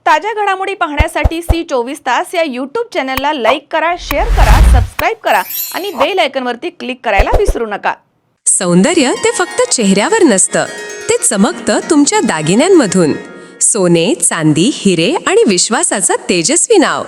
ताज्या घडामोडी पाहण्यासाठी C24 या यूट्यूब चॅनलला लाईक करा, शेअर करा, सबस्क्राईब करा आणि बेल आयकॉनवरती क्लिक करायला विसरू नका. सौंदर्य ते फक्त चेहऱ्यावर नसतं, ते चमकतं तुमच्या दागिन्यांमधून. सोने, चांदी, हिरे आणि विश्वासाचं तेजस्वी नाव.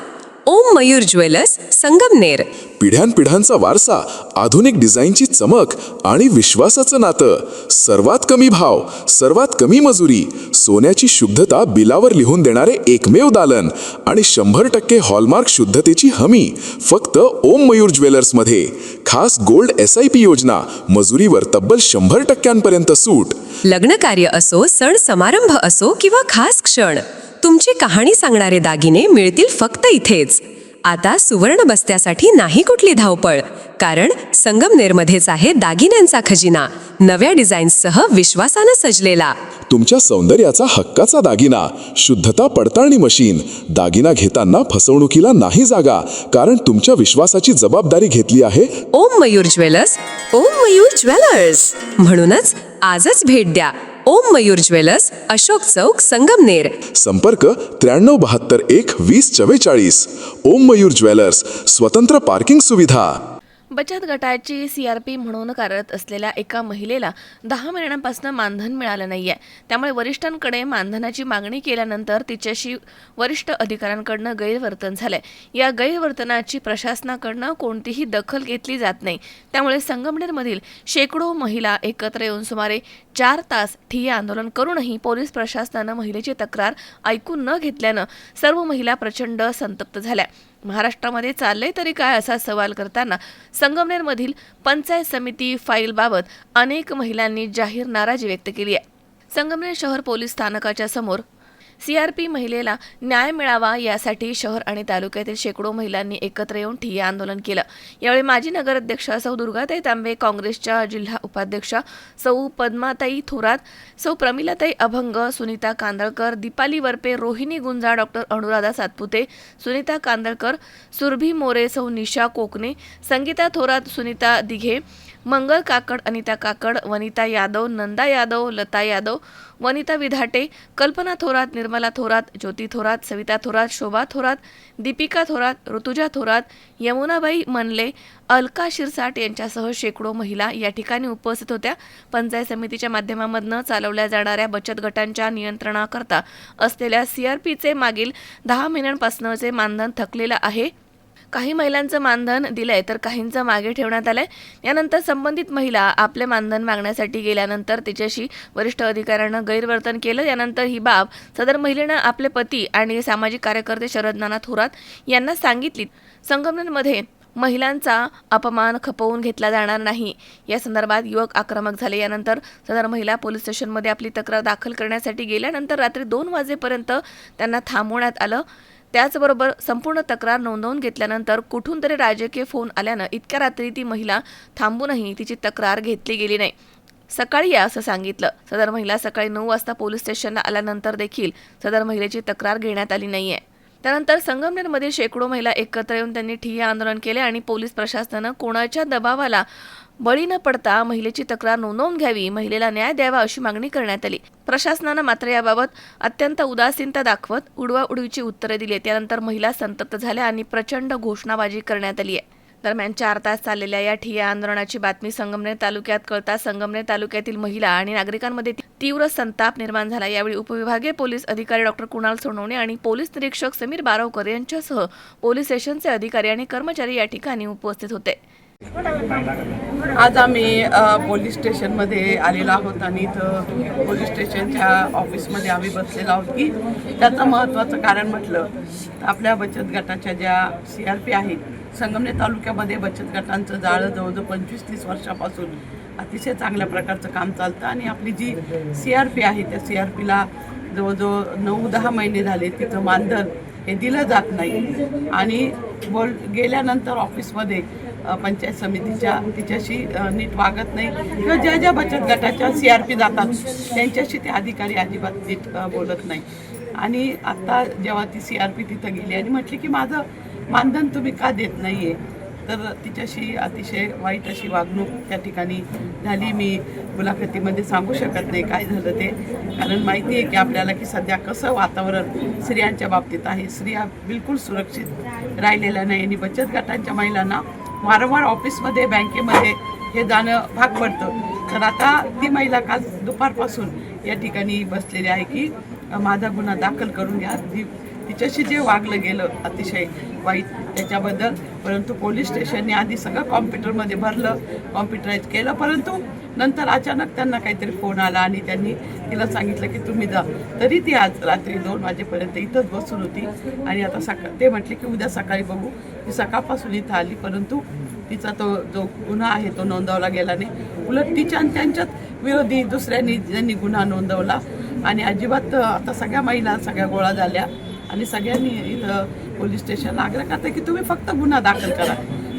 ओम मयूर ज्वेलर्स, संगमनेर. पिढ्यानपिढ्यांचा वारसा, आधुनिक डिझाईनची चमक आणि विश्वासाचं नातं. सर्वात कमी भाव, सर्वात कमी मजुरी, सोन्याची शुद्धता बिलावर लिहून देणारे एकमेव दालन आणि 100% हॉलमार्क शुद्धतेची हमी फक्त ओम मयूर ज्वेलर्समध्ये. खास गोल्ड SIP योजना, मजुरीवर तब्बल 100% सूट. लग्न कार्य असो, सण समारंभ असो किंवा खास क्षण, तुमची कहाणी सांगणारे दागिने मिळतील फक्त इथेच. आता सुवर्ण बस्त्यासाठी नाही कुठली धावपळ, कारण संगमनेरमध्येच आहे दागिन्यांचा खजिना. नव्या डिझाईन्ससह विश्वासानं सजलेला. तुमच्या सौंदर्याचा हक्काचा दागिना, शुद्धता पडताळणी मशीन. दागिना घेताना फसवणुकीला नाही जागा, कारण तुमच्या विश्वासाची जबाबदारी घेतली आहे ओम मयूर ज्वेलर्स. ओम मयूर ज्वेलर्स म्हणूनच आजच भेट द्या. ओम मयूर ज्वेलर्स, अशोक चौक, संगमनेर. संपर्क 93712044. ओम मयूर ज्वेलर्स, स्वतंत्र पार्किंग सुविधा. बचत गटाची CRP म्हणून कार्यरत असलेल्या एका महिलेला 10 महिन्यांपासून मानधन मिळालं नाहीये. त्यामुळे वरिष्ठांकडे मानधनाची मागणी केल्यानंतर तिच्याशी वरिष्ठ अधिकाऱ्यांकडनं गैरवर्तन झालंय. या गैरवर्तनाची प्रशासनाकडनं कोणतीही दखल घेतली जात नाही. त्यामुळे संगमनेरमधील शेकडो महिला एकत्र येऊन सुमारे 4 तास ठिय्या आंदोलन करूनही पोलीस प्रशासनानं महिलेची तक्रार ऐकून न घेतल्यानं सर्व महिला प्रचंड संतप्त झाल्या. महाराष्ट्रामध्ये चाललंय तरी काय असा सवाल करताना संगमनेरमधील पंचायत समिती फाईलबाबत अनेक महिलांनी जाहीर नाराजी व्यक्त केली आहे. संगमनेर शहर पोलीस स्थानकाच्या समोर CRP महिलेला न्याय मिळावा यासाठी शहर आणि तालुक्यातील शेकडो महिलांनी एकत्र येऊन ठिय्या आंदोलन केलं. यावेळी माजी नगराध्यक्षा सौ दुर्गाताई तांबे, काँग्रेसच्या जिल्हा उपाध्यक्षा सौ पद्माताई थोरात, सौ प्रमिलाताई अभंग, सुनीता कांदळकर, दीपाली वरपे, रोहिणी गुंजा, डॉक्टर अनुराधा सातपुते, सुनीता कांदळकर, सुरभी मोरे, सौ निशा कोकणे, संगीता थोरात, सुनीता दिघे, मंगल काकड, अनिता काकड, वनिता यादव, नंदा यादव, लता यादव, वनिता विधाटे, कल्पना थोरात, निर्मला थोरात, ज्योती थोरात, सविता थोरात, शोभा थोरात, दीपिका थोरात, ऋतुजा थोरात, यमुनाबाई मनले, अलका शिरसाट यांच्यासह शेकडो महिला या ठिकाणी उपस्थित होत्या. पंचायत समितीच्या माध्यमामधून चालवल्या जाणाऱ्या बचत गटांच्या नियंत्रणाकरता असलेल्या CRPचे मागील 10 महिन्यांपासूनचे मानधन थकलेलं आहे. काही महिलांचं मानधन दिलंय तर काहींचं मागे ठेवण्यात आलंय. यानंतर संबंधित महिला आपले मानधन मागण्यासाठी गेल्यानंतर तिच्याशी वरिष्ठ अधिकाऱ्यानं गैरवर्तन केलं. यानंतर ही बाब सदर महिलेनं आपले पती आणि सामाजिक कार्यकर्ते शरद नाना थोरात यांना सांगितली. संगमनेरमध्ये महिलांचा अपमान खपवून घेतला जाणार नाही या संदर्भात युवक आक्रमक झाले. यानंतर सदर महिला पोलीस स्टेशनमध्ये आपली तक्रार दाखल करण्यासाठी गेल्यानंतर रात्री 2 वाजेपर्यंत त्यांना थांबवण्यात आलं. त्याचबरोबर संपूर्ण तक्रार नोंदवून घेतल्यानंतर कुठून तरी राजकीय फोन आल्यानं इतक्या रात्री ती महिला थांबूनही तिची तक्रार घेतली गेली नाही. सकाळी या असं सांगितलं. सदर महिला सकाळी 9 वाजता पोलीस स्टेशनला आल्यानंतर देखील सदर महिलेची तक्रार घेण्यात आली नाहीये. त्यानंतर संगमनेरमधील शेकडो महिला एकत्र येऊन त्यांनी ठिय्या आंदोलन केले आणि पोलीस प्रशासनानं कोणाच्या दबावाला बळी न पडता महिलेची तक्रार नोंदवून घ्यावी, महिलेला न्याय द्यावा अशी मागणी करण्यात आली. प्रशासनानं मात्र याबाबत अत्यंत उदासीनता दाखवत उडवाउडवीची उत्तरे दिली. त्यानंतर महिला संतप्त झाल्या आणि प्रचंड घोषणाबाजी करण्यात आली आहे. दरम्यान 4 तास चाललेल्या या ठिय्या आंदोलनाची बातमी संगमनेर तालुक्यात कळताच संगमनेर तालुक्यातील महिला आणि नागरिकांमध्ये तीव्र संताप निर्माण झाला. यावेळी उपविभागीय पोलीस अधिकारी डॉक्टर कुणाल सोनवणे आणि पोलीस निरीक्षक समीर बारावकर यांच्यासह पोलीस स्टेशनचे अधिकारी आणि कर्मचारी या ठिकाणी उपस्थित होते. आज आम्ही पोलीस स्टेशनमध्ये आलेलो आहोत आणि इथं पोलीस स्टेशनच्या ऑफिसमध्ये आम्ही बसलेलो आहोत की त्याचं महत्त्वाचं कारण म्हटलं तर आपल्या बचत गटाच्या ज्या CRP आहेत, संगमनेर तालुक्यामध्ये बचत गटांचं जाळं जवळजवळ 25-30 वर्षापासून अतिशय चांगल्या प्रकारचं काम चालतं आणि आपली जी CRP आहे त्या CRPला जवळजवळ 9-10 महिने झाले तिथं मानधन हे दिलं जात नाही आणि गेल्यानंतर ऑफिसमध्ये पंचायत समितीच्या तिच्याशी नीट वागत नाही किंवा ज्या ज्या बचत गटाच्या CRP जातात त्यांच्याशी ते अधिकारी अजिबात नीट बोलत नाही. आणि आत्ता जेव्हा ती CRP तिथं गेली आणि म्हटली की माझं मानधन तुम्ही का देत नाही आहे, तर तिच्याशी अतिशय वाईट अशी वागणूक त्या ठिकाणी झाली. मी मुलाखतीमध्ये सांगू शकत नाही काय झालं ते, कारण माहिती आहे की आपल्याला की सध्या कसं वातावरण स्त्रियांच्या बाबतीत आहे. स्त्रिया बिलकुल सुरक्षित राहिलेल्या नाही आणि बचत गटांच्या महिलांना वारंवार ऑफिसमध्ये बँकेमध्ये हे जाणं भाग पडतं. तर आता ती महिला काल दुपारपासून या ठिकाणी बसलेली आहे की माझा गुन्हा दाखल करून घ्या. तिच्याशी जे वागलं गेलं अतिशय वाईट त्याच्याबद्दल, परंतु पोलीस स्टेशनने आधी सगळं कॉम्प्युटरमध्ये भरलं, कॉम्प्युटराईज केलं, परंतु नंतर अचानक त्यांना काहीतरी फोन आला आणि त्यांनी तिला सांगितलं की तुम्ही जा. तरी ती आज रात्री 2 वाजेपर्यंत इथंच बसून होती आणि आता ते म्हटले की उद्या सकाळी बघू. ती सकाळपासून इथं आली, परंतु तिचा तो जो गुन्हा आहे तो नोंदवला गेला नाही. उलट तिच्या आणि त्यांच्यात विरोधी दुसऱ्यांनी ज्यांनी गुन्हा नोंदवला आणि अजिबात आता सगळ्या महिला सगळ्या गोळा झाल्या आणि सगळ्यांनी इथं पोलीस स्टेशनला आग्रह करतात की तुम्ही फक्त गुन्हा दाखल करा.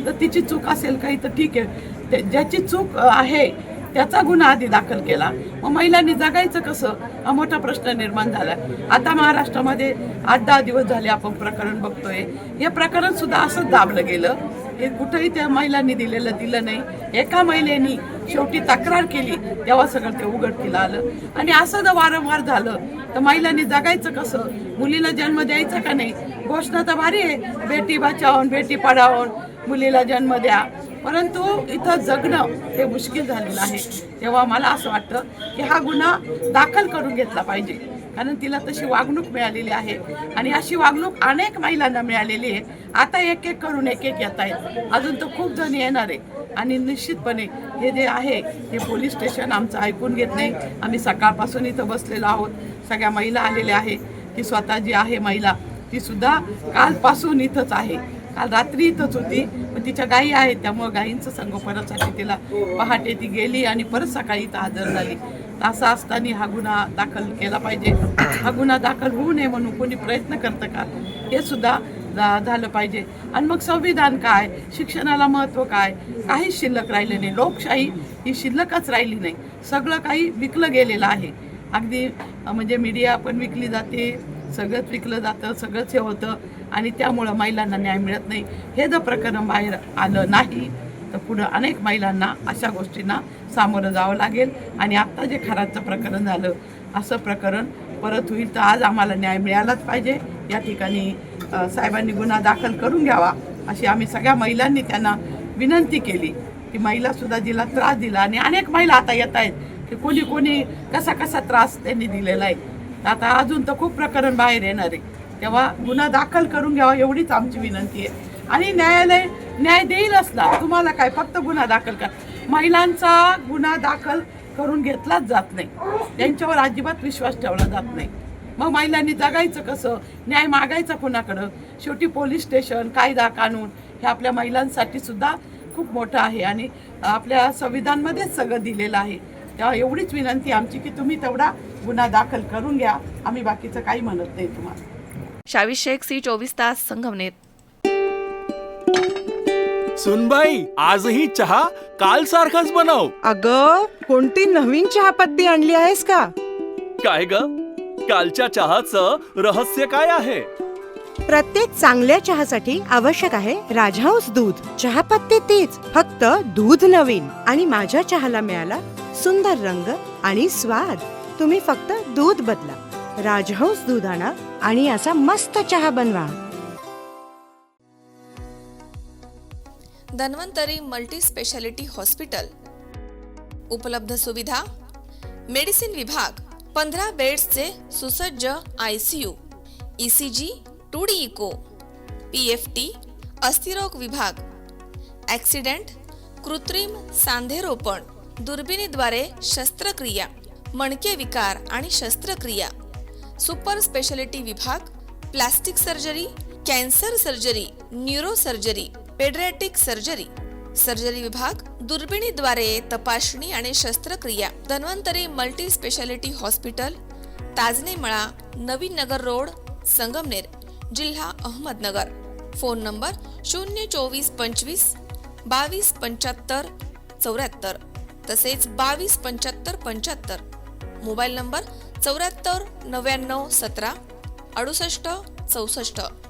तर तिची चूक असेल काही तर ठीक आहे, ज्याची चूक आहे त्याचा गुन्हा आधी दाखल केला. मग महिलांनी जगायचं कसं हा मोठा प्रश्न निर्माण झाला. आता महाराष्ट्रामध्ये 8-10 दिवस झाले आपण प्रकरण बघतोय. हे प्रकरण सुद्धा असंच दाबलं गेलं. हे कुठंही त्या महिलांनी दिलं नाही. एका महिलेनी शेवटी तक्रार केली तेव्हा सगळं ते उघडकीला आलं. आणि असं जर वारंवार झालं तर महिलांनी जगायचं कसं? मुलीला जन्म द्यायचा का नाही? घोषणा तर भारी आहे, बेटी बचाओ बेटी पढाओ, मुलीला जन्म द्या, परंतु इथं जगणं हे मुश्किल झालेलं आहे. तेव्हा मला असं वाटतं की हा गुन्हा दाखल करून घेतला पाहिजे, कारण तिला तशी वागणूक मिळालेली आहे आणि अशी वागणूक अनेक महिलांना मिळालेली आहे. आता एक एक करून एक येत आहेत, अजून तर खूप जण येणार आहे. आणि निश्चितपणे हे जे आहे हे पोलीस स्टेशन आमचं ऐकून घेत नाही. आम्ही सकाळपासून इथं बसलेलो आहोत, सगळ्या महिला आलेल्या आहे. ती स्वतः जी आहे महिला ती सुद्धा कालपासून इथंच आहे, काल रात्री इथंच होती. पण तिच्या गायी आहेत त्यामुळं गायींचं संगोपनासाठी तिला पहाटे ती गेली आणि परत सकाळी इथं हजर झाली. असं असताना हा गुन्हा दाखल केला पाहिजे. हा गुन्हा दाखल होऊ नये म्हणून कोणी प्रयत्न करतं का हे सुद्धा झालं पाहिजे. आणि मग संविधान काय, शिक्षणाला महत्त्व काय, काहीच शिल्लक राहिलं नाही. लोकशाही ही शिल्लकच राहिली नाही. सगळं काही विकलं गेलेलं आहे. अगदी म्हणजे मीडिया पण विकली जाते, सगळंच विकलं जातं, सगळंच हे होतं आणि त्यामुळं महिलांना न्याय मिळत नाही. हे जर प्रकरण बाहेर आलं नाही तर पुढं अनेक महिलांना अशा गोष्टींना सामोरं जावं लागेल. आणि आत्ता जे खराचं प्रकरण झालं असं प्रकरण परत होईल. तर आज आम्हाला न्याय मिळालाच पाहिजे. या ठिकाणी साहेबांनी गुन्हा दाखल करून घ्यावा अशी आम्ही सगळ्या महिलांनी त्यांना विनंती केली. की महिलासुद्धा जिला त्रास दिला आणि अनेक महिला आता येत आहेत की कोणी कोणी कसा त्रास त्यांनी दिलेला आहे. आता अजून तर खूप प्रकरण बाहेर येणार आहे. तेव्हा गुन्हा दाखल करून घ्यावा एवढीच आमची विनंती आहे. आणि न्यायालय न्याय देईलच ना. तुम्हाला काय फक्त गुन्हा दाखल कर. महिलांचा गुन्हा दाखल करून घेतलाच जात नाही, त्यांच्यावर अजिबात विश्वास ठेवला जात नाही. मग महिलांनी जगायचं कसं, न्याय मागायचा कोणाकडं? शेवटी पोलीस स्टेशन, कायदा कानून हे आपल्या महिलांसाठी सुद्धा खूप मोठं आहे आणि आपल्या संविधानमध्येच सगळं दिलेलं आहे. तेव्हा एवढीच विनंती आमची की तुम्ही तेवढा गुन्हा दाखल करून घ्या. आम्ही बाकीचं काही म्हणत नाही तुम्हाला. शावीज शेख, C24 तास, संगमनेर. सुनबाई, आजही चहा काल सारखाच बनव. अगं, कोणती नवीन चहापत्ती आणली आहेस का? काय ग, कालच्या चहाचं रहस्य काय आहे? प्रत्येक चांगल्या चहासाठी आवश्यक आहे राजहंस दूध. चहापत्ती तीच, फक्त दूध नवीन. आणि माझ्या चहाला मिळाला सुंदर रंग आणि स्वाद. तुम्ही फक्त दूध बदला, राजहंस दूध आणा आणि असा मस्त चहा बनवा. Dhanvantari multi speciality hospital. उपलब्ध सुविधा: मेडिसिन विभाग, 15 बेड्सचे सुसज्ज ICU, ECG, 2D echo, PFT, अस्थिरोग विभाग, ॲक्सिडेंट, कृत्रिम सांधेरोपण, दुर्बिणीद्वारे शस्त्रक्रिया, मणके विकार आणि शस्त्रक्रिया, सुपर स्पेशालिटी विभाग, plastic surgery, cancer surgery, neuro surgery, paediatric surgery, surgery विभाग, दुर्बिणीद्वारे तपासणी आणि शस्त्रक्रिया. Dhanvantari multi speciality hospital, Tajne मळा, नवीन नगर रोड, संगमनेर, जिल्हा अहमदनगर. फोन नंबर 02425 22 75 74 तसेच 22 75 75. Mobile number 74 99 17 68 64.